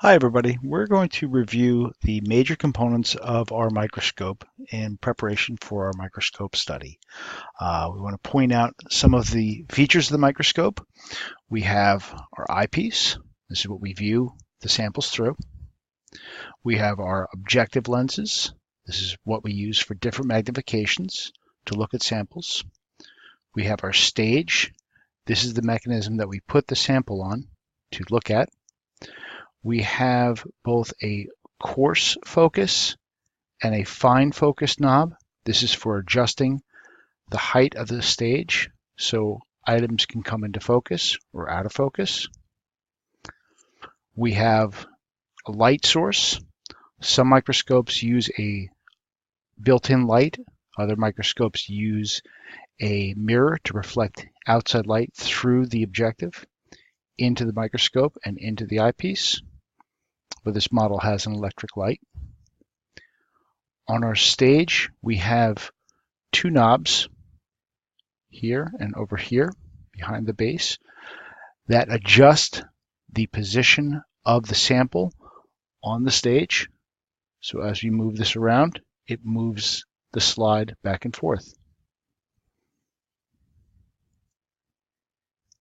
Hi everybody, we're going to review the major components of our microscope in preparation for our microscope study. We want to point out some of the features of the microscope. We have our eyepiece. This is what we view the samples through. We have our objective lenses. This is what we use for different magnifications to look at samples. We have our stage. This is the mechanism that we put the sample on to look at. We have both a coarse focus and a fine focus knob. This is for adjusting the height of the stage so items can come into focus or out of focus. We have a light source. Some microscopes use a built-in light. Other microscopes use a mirror to reflect outside light through the objective into the microscope and into the eyepiece. But this model has an electric light. On our stage, we have two knobs here and over here behind the base that adjust the position of the sample on the stage. So as we move this around, it moves the slide back and forth.